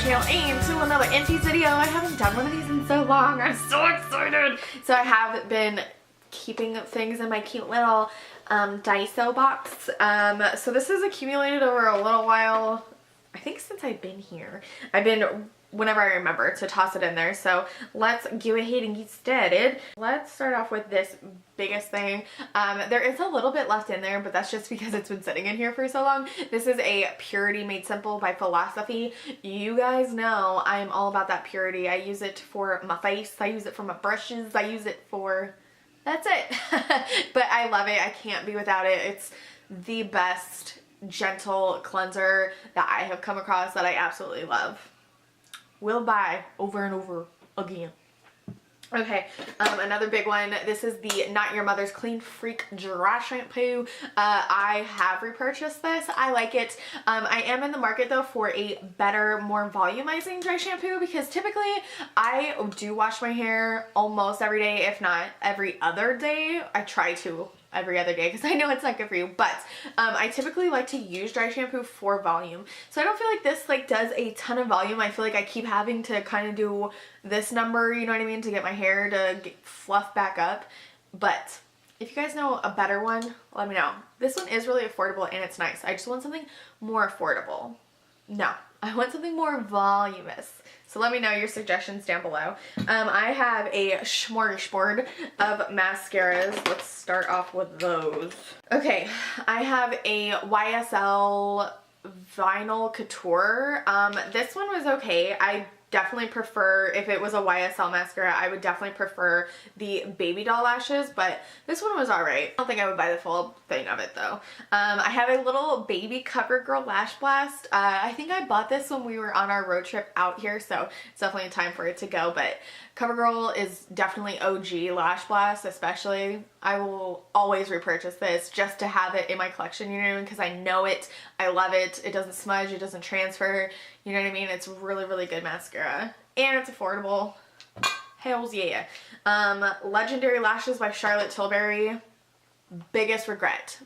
channel and to another Empties video. I haven't done one of these in so long. I'm so excited. So I have been keeping things in my cute little Daiso box. So this has accumulated over a little while. I think since I've been here. I've been whenever I remember to toss it in there. So let's go ahead and get started. Let's start off with this biggest thing. There is a little bit left in there, but that's just because it's been sitting in here for so long. This is a Purity Made Simple by Philosophy. You guys know I'm all about that purity. I use it for my face. I use it for my brushes. I use it for... that's it. But I love it. I can't be without it. It's the best gentle cleanser that I have come across that I absolutely love. Will buy over and over again. Okay, another big one. This is the Not Your Mother's Clean Freak Dry Shampoo. I have repurchased this. I like it. I am in the market though for a better, more volumizing dry shampoo because typically I do wash my hair almost every day, if not every other day. I try to every other day because I know it's not good for you, but I typically like to use dry shampoo for volume. So I don't feel like this does a ton of volume. I feel like I keep having to kind of do this number, you know what I mean, to get my hair to fluff back up. But if you guys know a better one, let me know. This one is really affordable and it's nice. I just want something more affordable. No, I want something more voluminous. So let me know your suggestions down below. I have a smorgasbord of mascaras. Let's start off with those. Okay, I have a YSL Vinyl Couture. This one was okay. I definitely prefer, if it was a YSL mascara, I would definitely prefer the baby doll lashes, but this one was alright. I don't think I would buy the full thing of it though. I have a little baby CoverGirl Lash Blast. I think I bought this when we were on our road trip out here, so it's definitely time for it to go, but CoverGirl is definitely OG Lash Blast, especially. I will always repurchase this just to have it in my collection, you know, because I know it, I love it, it doesn't smudge, it doesn't transfer, you know what I mean? It's really, really good mascara. And it's affordable. Hells yeah. Legendary Lashes by Charlotte Tilbury. Biggest regret.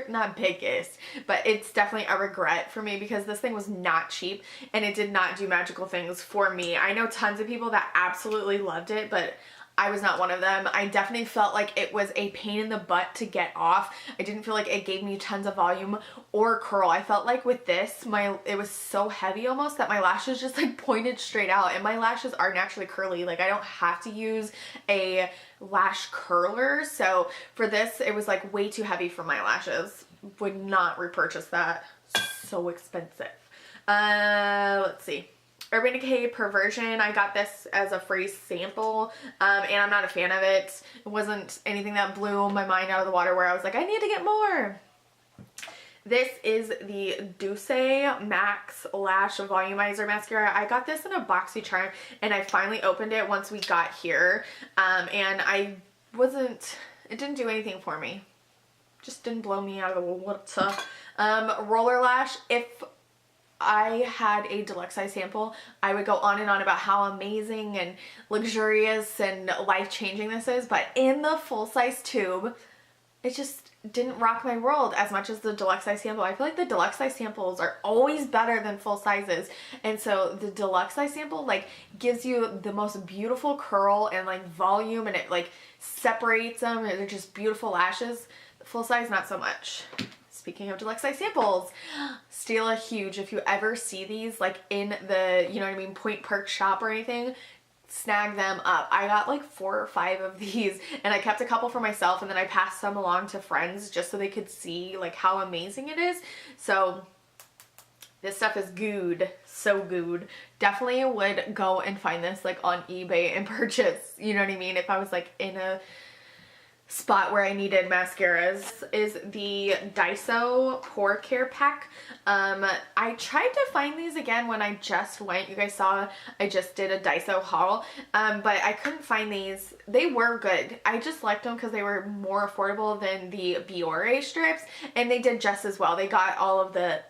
Not biggest, but it's definitely a regret for me because this thing was not cheap and it did not do magical things for me. I know tons of people that absolutely loved it, but I was not one of them. I definitely felt like it was a pain in the butt to get off. I didn't feel like it gave me tons of volume or curl. I felt like with this, it was so heavy almost that my lashes just like pointed straight out, and my lashes are naturally curly. Like I don't have to use a lash curler. So for this, it was like way too heavy for my lashes. Would not repurchase that. So expensive. Let's see. Urban Decay Perversion. I got this as a free sample, and I'm not a fan of it. It wasn't anything that blew my mind out of the water where I was like, I need to get more. This is the Douce Max Lash Volumizer Mascara. I got this in a BoxyCharm, and I finally opened it once we got here, and it didn't do anything for me. Just didn't blow me out of the water. Roller Lash. If I had a deluxe size sample, I would go on and on about how amazing and luxurious and life-changing this is, but in the full-size tube, it just didn't rock my world as much as the deluxe size sample. I feel like the deluxe size samples are always better than full sizes, and so the deluxe size sample like gives you the most beautiful curl and like volume, and it like separates them, and they're just beautiful lashes. The full size, not so much. Speaking of deluxe size samples, Stila Huge. If you ever see these like in the, you know what I mean, Point Perk shop or anything, snag them up. I got like 4 or 5 of these, and I kept a couple for myself, and then I passed some along to friends just so they could see like how amazing it is. So this stuff is good. So good. Definitely would go and find this like on eBay and purchase, you know what I mean, if I was like in a spot where I needed mascaras. Is the Daiso Pore Care Pack. I tried to find these again when I just went. You guys saw I just did a Daiso haul, but I couldn't find these. They were good. I just liked them because they were more affordable than the Biore strips, and they did just as well. They got all of the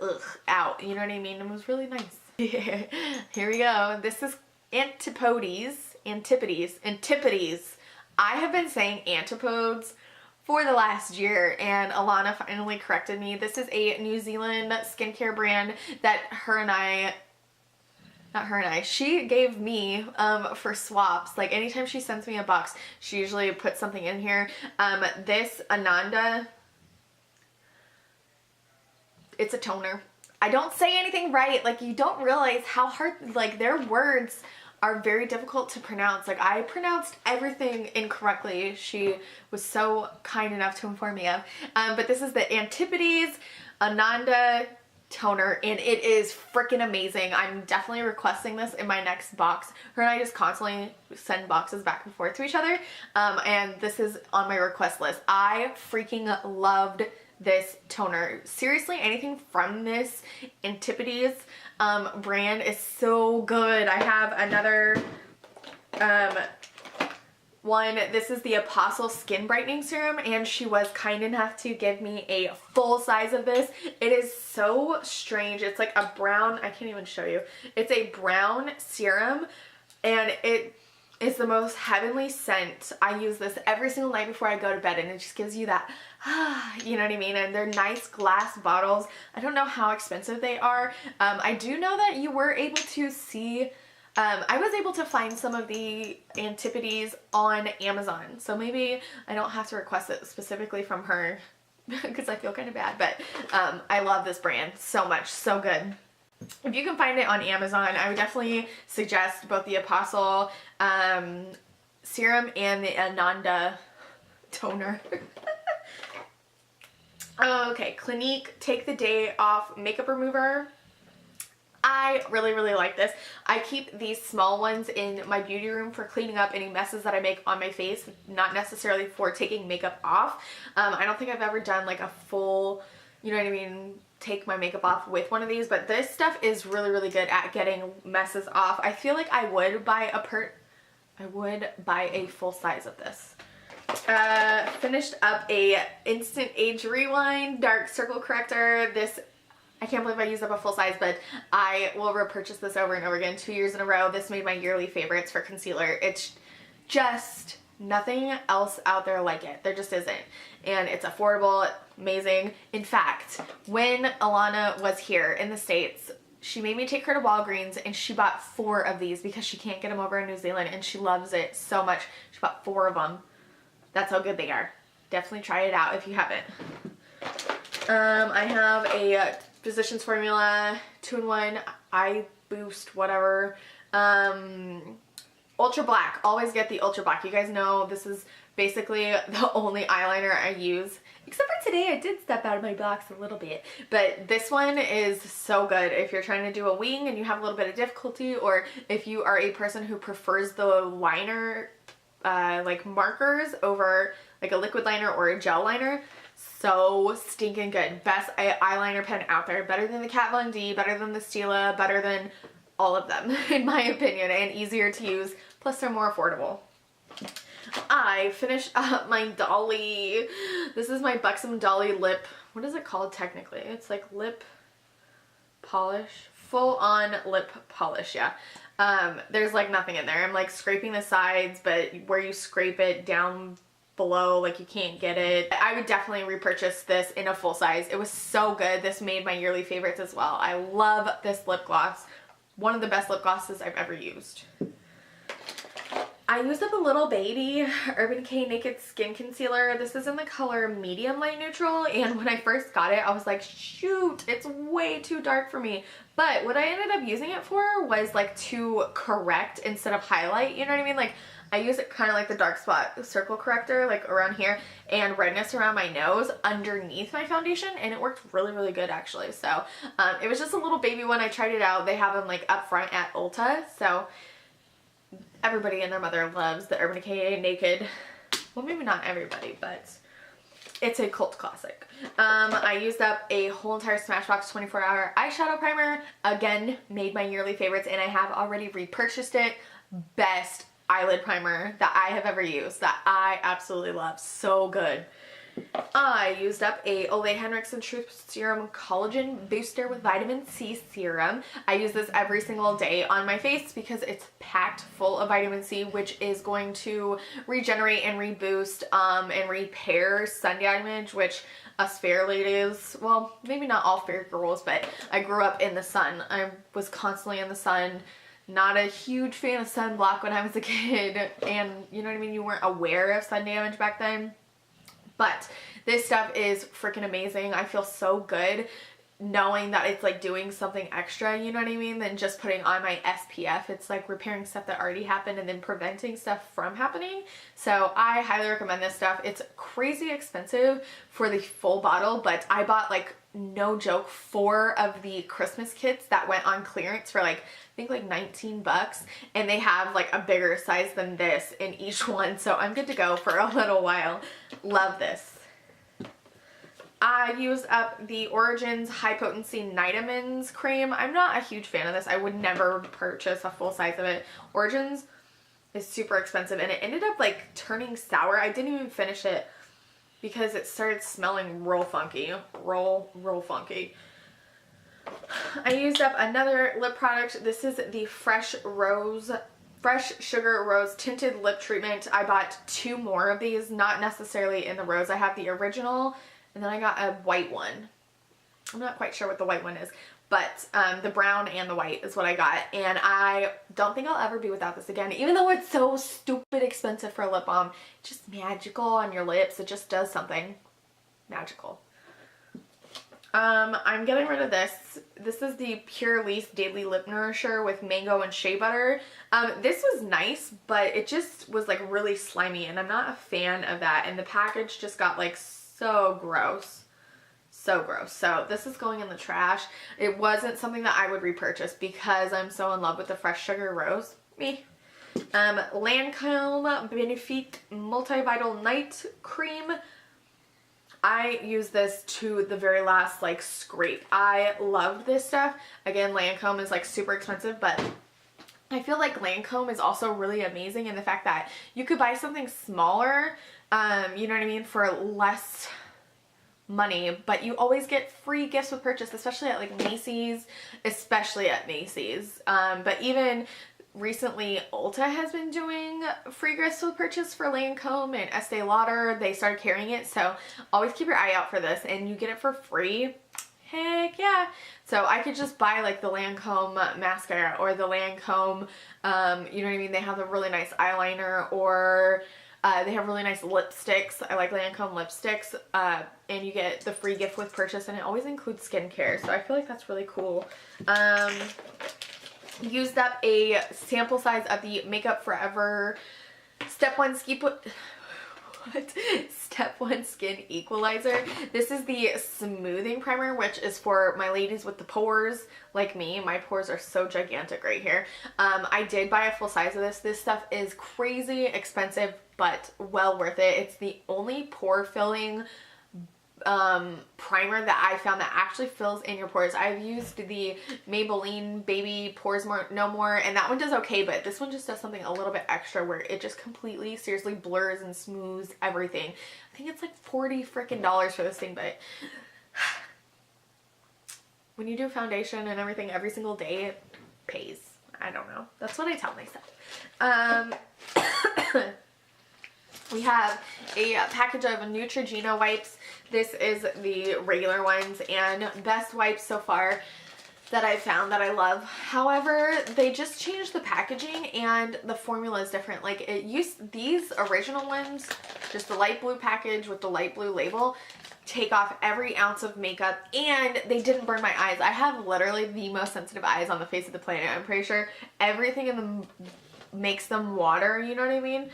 out, you know what I mean? It was really nice. Here we go. This is Antipodes. I have been saying antipodes for the last year, and Alana finally corrected me. This is a New Zealand skincare brand that her and I not her and I, she gave me for swaps, like anytime she sends me a box, she usually puts something in here. This Ananda, it's a toner. I don't say anything right. Like, you don't realize how hard, like, their words are very difficult to pronounce. Like, I pronounced everything incorrectly. She was so kind enough to inform me of. But this is the Empties Ananda toner, and it is freaking amazing. I'm definitely requesting this in my next box. Her and I just constantly send boxes back and forth to each other, and this is on my request list. I freaking loved this toner. Seriously, anything from this Empties brand is so good. I have another one. This is the Apostle Skin Brightening Serum, and she was kind enough to give me a full size of this. It is so strange. It's like a brown, I can't even show you. It's a brown serum, and it is the most heavenly scent. I use this every single night before I go to bed, and it just gives you that, you know what I mean? And they're nice glass bottles. I don't know how expensive they are. I do know that you were able to see, I was able to find some of the Empties on Amazon, so maybe I don't have to request it specifically from her because I feel kind of bad, but I love this brand so much, so good. If you can find it on Amazon, I would definitely suggest both the Apostle serum and the Ananda toner. Okay, Clinique Take the Day Off Makeup Remover. I really, really like this. I keep these small ones in my beauty room for cleaning up any messes that I make on my face, not necessarily for taking makeup off. I don't think I've ever done like a full, you know what I mean, take my makeup off with one of these, but this stuff is really, really good at getting messes off. I feel like I would buy a full size of this. Finished up a Instant Age Rewind Dark Circle Corrector. This, I can't believe I used up a full size, but I will repurchase this over and over again 2 years in a row. This made my yearly favorites for concealer. It's just nothing else out there like it. There just isn't. And it's affordable, amazing. In fact, when Alana was here in the States, she made me take her to Walgreens, and she bought 4 of these because she can't get them over in New Zealand, and she loves it so much. She bought 4 of them. That's how good they are. Definitely try it out if you haven't. I have a Physicians Formula 2-in-1 Eye Boost, whatever. Ultra Black. Always get the Ultra Black. You guys know this is basically the only eyeliner I use. Except for today, I did step out of my box a little bit. But this one is so good if you're trying to do a wing and you have a little bit of difficulty, or if you are a person who prefers the liner, like markers over like a liquid liner or a gel liner. So stinking good. Best eyeliner pen out there. Better than the Kat Von D, better than the Stila, better than all of them in my opinion, and easier to use. Plus they're more affordable. I finished up my Dolly. This is my Buxom Dolly lip. What is it called technically? It's like lip polish. Full on lip polish, yeah. There's like nothing in there. I'm like scraping the sides, but where you scrape it down below, like you can't get it. I would definitely repurchase this in a full size. It was so good. This made my yearly favorites as well. I love this lip gloss. One of the best lip glosses I've ever used. I used up a Little Baby Urban Decay Naked Skin Concealer. This is in the color Medium Light Neutral, and when I first got it, I was like, shoot, it's way too dark for me. But what I ended up using it for was like to correct instead of highlight, you know what I mean? Like, I use it kind of like the dark spot circle corrector, like around here, and redness around my nose underneath my foundation, and it worked really, really good actually. So it was just a Little Baby one. I tried it out. They have them like up front at Ulta, so everybody and their mother loves the Urban Decay Naked. Well, maybe not everybody, but it's a cult classic. I used up a whole entire Smashbox 24-hour eyeshadow primer. Again, made my yearly favorites, and I have already repurchased it. Best eyelid primer that I have ever used, that I absolutely love. So good. I used up a Ole Henriksen Truth Serum Collagen Booster with Vitamin C Serum. I use this every single day on my face because it's packed full of vitamin C, which is going to regenerate and reboost and repair sun damage, which us fair ladies, well, maybe not all fair girls, but I grew up in the sun. I was constantly in the sun not a huge fan of sunblock when I was a kid, and you know what I mean, you weren't aware of sun damage back then. But this stuff is freaking amazing. I feel so good knowing that it's like doing something extra, you know what I mean, than just putting on my SPF. It's like repairing stuff that already happened and then preventing stuff from happening. So I highly recommend this stuff. It's crazy expensive for the full bottle, but I bought, like, no joke, 4 of the Christmas kits that went on clearance for, like, I think like 19 bucks, and they have like a bigger size than this in each one, so I'm good to go for a little while. Love this. I used up the Origins High Potency Nitamins cream. I'm not a huge fan of this. I would never purchase a full size of it. Origins is super expensive, and it ended up like turning sour. I didn't even finish it because it started smelling real funky. Real funky. I used up another lip product. This is the Fresh Sugar Rose Tinted Lip Treatment. I bought 2 more of these, not necessarily in the rose. I have the original, and then I got a white one. I'm not quite sure what the white one is, but the brown and the white is what I got, and I don't think I'll ever be without this again, even though it's so stupid expensive for a lip balm. It's just magical on your lips. It just does something magical. I'm getting rid of this. This is the Pure Lease Daily Lip Nourisher with mango and shea butter. This was nice, but it just was like really slimy, and I'm not a fan of that, and the package just got like so gross. So gross. So this is going in the trash. It wasn't something that I would repurchase because I'm so in love with the Fresh Sugar Rose. Me. Lancome Benefit Multivital Night Cream. I use this to the very last like scrape. I love this stuff. Again, Lancome is like super expensive, but I feel like Lancome is also really amazing in the fact that you could buy something smaller, you know what I mean, for less money, but you always get free gifts with purchase, especially at like Macy's, but even recently Ulta has been doing free gifts with purchase for Lancome, and Estee Lauder, they started carrying it, so always keep your eye out for this, and you get it for free. Heck yeah. So I could just buy like the Lancome mascara or the Lancome, you know what I mean, they have a really nice eyeliner, or they have really nice lipsticks. I like Lancome lipsticks, and you get the free gift with purchase, and it always includes skincare, so I feel like that's really cool. Used up a sample size of the Makeup Forever Step 1 Skin Equalizer. This is the smoothing primer, which is for my ladies with the pores like me. My pores are so gigantic right here. I did buy a full size of this. This stuff is crazy expensive, but well worth it. It's the only pore filling primer that I found that actually fills in your pores. I've used the Maybelline Baby Pores No More, and that one does okay, but this one just does something a little bit extra where it just completely, seriously blurs and smooths everything. I think it's like $40 freaking for this thing, but when you do foundation and everything every single day, it pays. I don't know. That's what I tell myself. We have a package of Neutrogena wipes. This is the regular ones, and best wipes so far that I've found that I love. However, they just changed the packaging and the formula is different. Like these original ones, just the light blue package with the light blue label, take off every ounce of makeup, and they didn't burn my eyes. I have literally the most sensitive eyes on the face of the planet. I'm pretty sure everything in them makes them water, you know what I mean?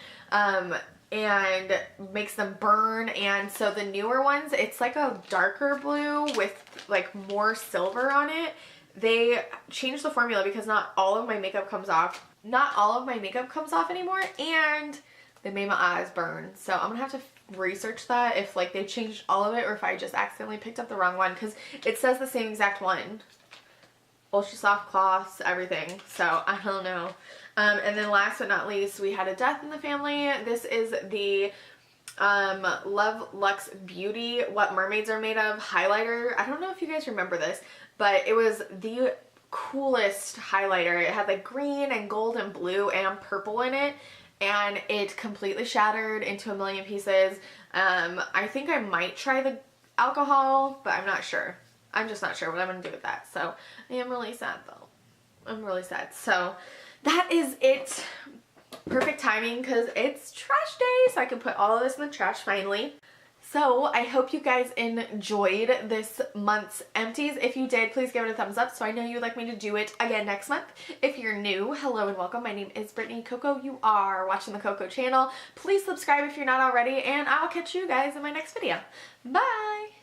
And makes them burn. And so the newer ones, it's like a darker blue with like more silver on it. They changed the formula because not all of my makeup comes off. Not all of my makeup comes off anymore, and they made my eyes burn. So I'm gonna have to research that, if like they changed all of it or if I just accidentally picked up the wrong one, because it says the same exact one. Ultra soft cloths, everything. So I don't know. And then last but not least, we had a death in the family. This is the Love Luxe Beauty What Mermaids Are Made Of highlighter. I don't know if you guys remember this, but it was the coolest highlighter. It had like green and gold and blue and purple in it, and it completely shattered into a million pieces. I think I might try the alcohol, but I'm not sure. I'm just not sure what I'm gonna do with that. So I am really sad though. I'm really sad. So that is it. Perfect timing because it's trash day, so I can put all of this in the trash finally. So I hope you guys enjoyed this month's empties. If you did, please give it a thumbs up so I know you'd like me to do it again next month. If you're new, hello and welcome. My name is Brittany Cocco. You are watching the Cocco channel. Please subscribe if you're not already, and I'll catch you guys in my next video. Bye!